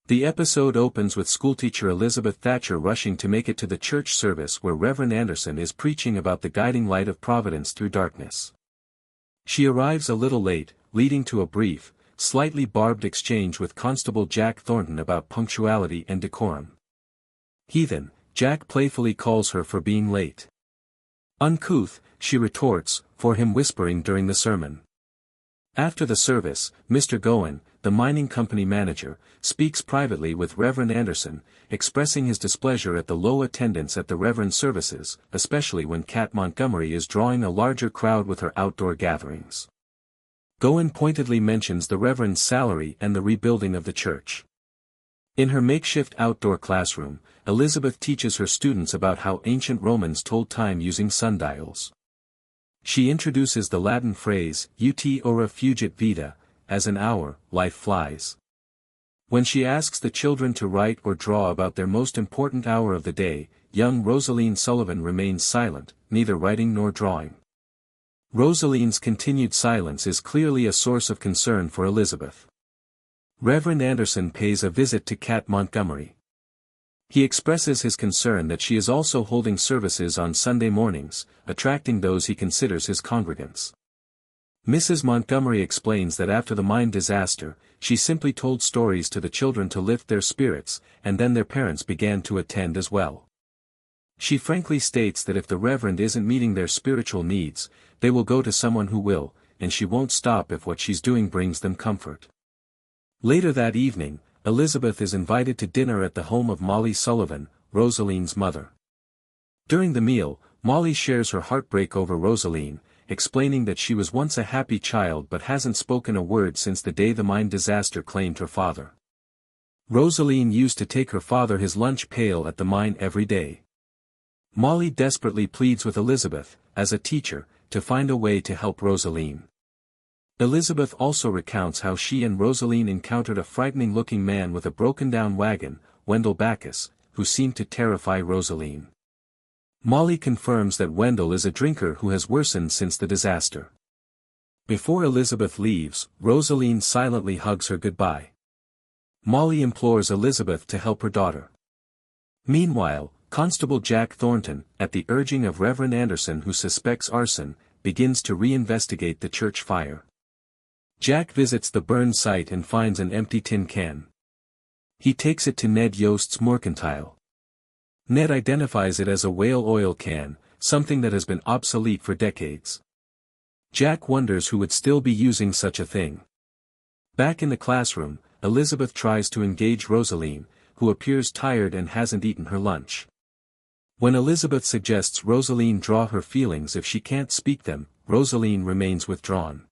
The episode opens with schoolteacher Elizabeth Thatcher rushing to make it to the church service where Reverend Anderson is preaching about the guiding light of providence through darkness. She arrives a little late, leading to a brief, slightly barbed exchange with Constable Jack Thornton about punctuality and decorum. "Heathen," Jack playfully calls her for being late. "Uncouth," she retorts, for him whispering during the sermon. After the service, Mr. Goen, the mining company manager, speaks privately with Reverend Anderson, expressing his displeasure at the low attendance at the Reverend's services, especially when Kat Montgomery is drawing a larger crowd with her outdoor gatherings. Goen pointedly mentions the Reverend's salary and the rebuilding of the church. In her makeshift outdoor classroom, Elizabeth teaches her students about how ancient Romans told time using sundials. She introduces the Latin phrase, ut ora fugit vita, as an hour, life flies. When she asks the children to write or draw about their most important hour of the day, young Rosaline Sullivan remains silent, neither writing nor drawing. Rosaline's continued silence is clearly a source of concern for Elizabeth. Reverend Anderson pays a visit to Kat Montgomery. He expresses his concern that she is also holding services on Sunday mornings, attracting those he considers his congregants. Mrs. Montgomery explains that after the mine disaster, she simply told stories to the children to lift their spirits, and then their parents began to attend as well. She frankly states that if the Reverend isn't meeting their spiritual needs, they will go to someone who will, and she won't stop if what she's doing brings them comfort. Later that evening, Elizabeth is invited to dinner at the home of Molly Sullivan, Rosaline's mother. During the meal, Molly shares her heartbreak over Rosaline, explaining that she was once a happy child but hasn't spoken a word since the day the mine disaster claimed her father. Rosaline used to take her father his lunch pail at the mine every day. Molly desperately pleads with Elizabeth, as a teacher, to find a way to help Rosaline. Elizabeth also recounts how she and Rosaline encountered a frightening-looking man with a broken-down wagon, Wendell Backus, who seemed to terrify Rosaline. Molly confirms that Wendell is a drinker who has worsened since the disaster. Before Elizabeth leaves, Rosaline silently hugs her goodbye. Molly implores Elizabeth to help her daughter. Meanwhile, Constable Jack Thornton, at the urging of Reverend Anderson who suspects arson, begins to reinvestigate the church fire. Jack visits the burned site and finds an empty tin can. He takes it to Ned Yost's mercantile. Ned identifies it as a whale oil can, something that has been obsolete for decades. Jack wonders who would still be using such a thing. Back in the classroom, Elizabeth tries to engage Rosaline, who appears tired and hasn't eaten her lunch. When Elizabeth suggests Rosaline draw her feelings if she can't speak them, Rosaline remains withdrawn.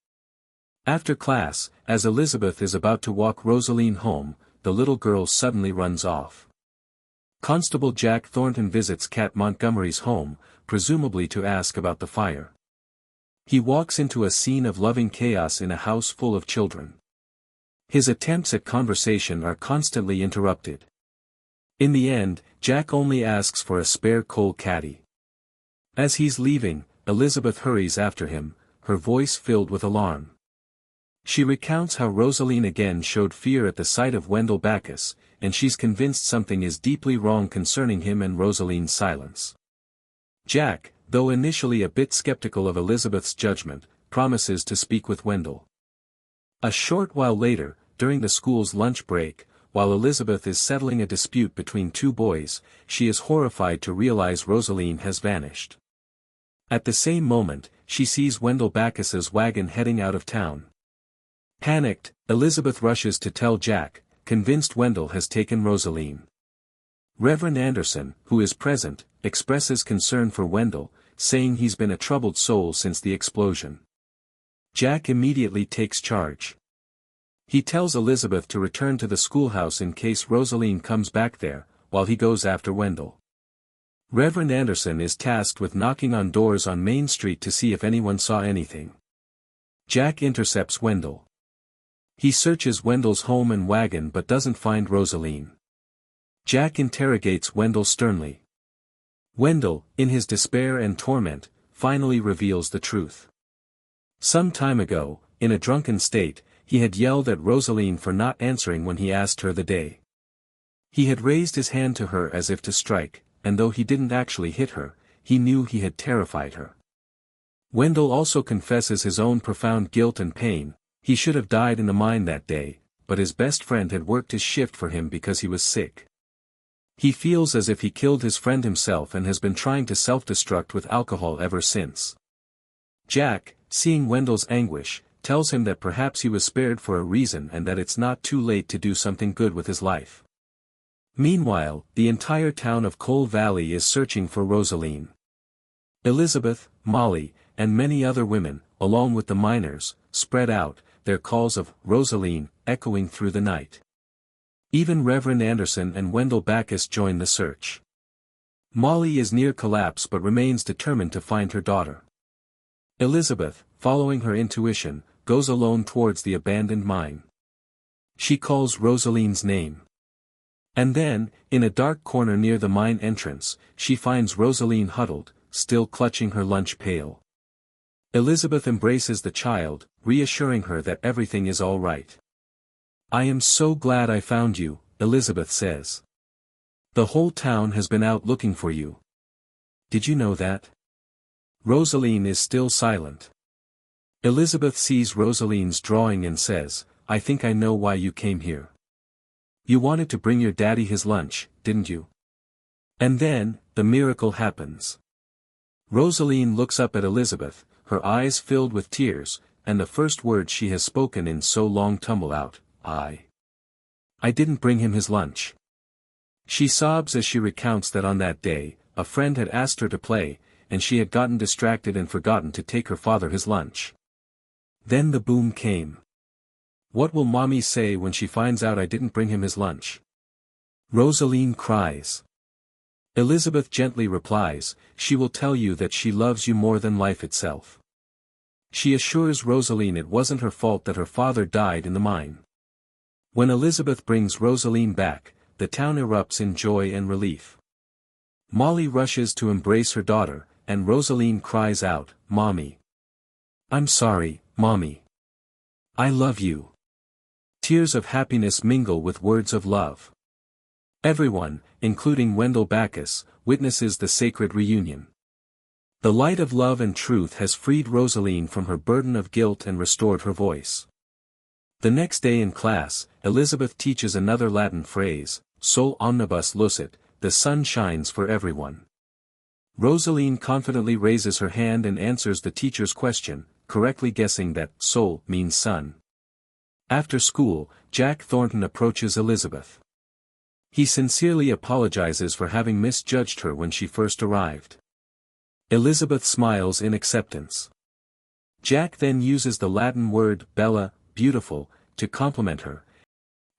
After class, as Elizabeth is about to walk Rosaline home, the little girl suddenly runs off. Constable Jack Thornton visits Kat Montgomery's home, presumably to ask about the fire. He walks into a scene of loving chaos in a house full of children. His attempts at conversation are constantly interrupted. In the end, Jack only asks for a spare coal caddy. As he's leaving, Elizabeth hurries after him, her voice filled with alarm. She recounts how Rosaline again showed fear at the sight of Wendell Backus, and she's convinced something is deeply wrong concerning him and Rosaline's silence. Jack, though initially a bit skeptical of Elizabeth's judgment, promises to speak with Wendell. A short while later, during the school's lunch break, while Elizabeth is settling a dispute between two boys, she is horrified to realize Rosaline has vanished. At the same moment, she sees Wendell Backus's wagon heading out of town. Panicked, Elizabeth rushes to tell Jack, convinced Wendell has taken Rosaline. Reverend Anderson, who is present, expresses concern for Wendell, saying he's been a troubled soul since the explosion. Jack immediately takes charge. He tells Elizabeth to return to the schoolhouse in case Rosaline comes back there, while he goes after Wendell. Reverend Anderson is tasked with knocking on doors on Main Street to see if anyone saw anything. Jack intercepts Wendell. He searches Wendell's home and wagon but doesn't find Rosaline. Jack interrogates Wendell sternly. Wendell, in his despair and torment, finally reveals the truth. Some time ago, in a drunken state, he had yelled at Rosaline for not answering when he asked her the day. He had raised his hand to her as if to strike, and though he didn't actually hit her, he knew he had terrified her. Wendell also confesses his own profound guilt and pain. He should have died in the mine that day, but his best friend had worked his shift for him because he was sick. He feels as if he killed his friend himself and has been trying to self-destruct with alcohol ever since. Jack, seeing Wendell's anguish, tells him that perhaps he was spared for a reason and that it's not too late to do something good with his life. Meanwhile, the entire town of Coal Valley is searching for Rosaline. Elizabeth, Molly, and many other women, along with the miners, spread out, their calls of Rosaline echoing through the night. Even Reverend Anderson and Wendell Backus join the search. Molly is near collapse but remains determined to find her daughter. Elizabeth, following her intuition, goes alone towards the abandoned mine. She calls Rosaline's name. And then, in a dark corner near the mine entrance, she finds Rosaline huddled, still clutching her lunch pail. Elizabeth embraces the child, reassuring her that everything is all right. "I am so glad I found you," Elizabeth says. "The whole town has been out looking for you. Did you know that?" Rosaline is still silent. Elizabeth sees Rosaline's drawing and says, "I think I know why you came here. You wanted to bring your daddy his lunch, didn't you?" And then, the miracle happens. Rosaline looks up at Elizabeth, her eyes filled with tears, and the first words she has spoken in so long tumble out, I didn't bring him his lunch." She sobs as she recounts that on that day, a friend had asked her to play, and she had gotten distracted and forgotten to take her father his lunch. Then the boom came. "What will Mommy say when she finds out I didn't bring him his lunch?" Rosaline cries. Elizabeth gently replies, "She will tell you that she loves you more than life itself." She assures Rosaline it wasn't her fault that her father died in the mine. When Elizabeth brings Rosaline back, the town erupts in joy and relief. Molly rushes to embrace her daughter, and Rosaline cries out, "Mommy. I'm sorry, Mommy. I love you." Tears of happiness mingle with words of love. Everyone, including Wendell Backus, witnesses the sacred reunion. The light of love and truth has freed Rosaline from her burden of guilt and restored her voice. The next day in class, Elizabeth teaches another Latin phrase, Sol omnibus lucet, the sun shines for everyone. Rosaline confidently raises her hand and answers the teacher's question, correctly guessing that sol means sun. After school, Jack Thornton approaches Elizabeth. He sincerely apologizes for having misjudged her when she first arrived. Elizabeth smiles in acceptance. Jack then uses the Latin word bella, beautiful, to compliment her.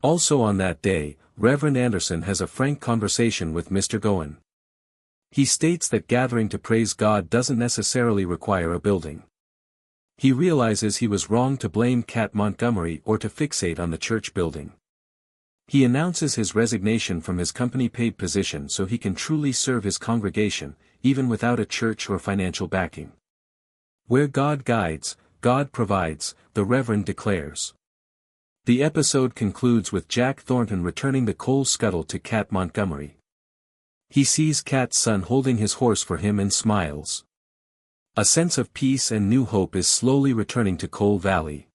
Also on that day, Reverend Anderson has a frank conversation with Mr. Goen. He states that gathering to praise God doesn't necessarily require a building. He realizes he was wrong to blame Cat Montgomery or to fixate on the church building. He announces his resignation from his company-paid position so he can truly serve his congregation, even without a church or financial backing. Where God guides, God provides, the Reverend declares. The episode concludes with Jack Thornton returning the coal scuttle to Cat Montgomery. He sees Cat's son holding his horse for him and smiles. A sense of peace and new hope is slowly returning to Coal Valley.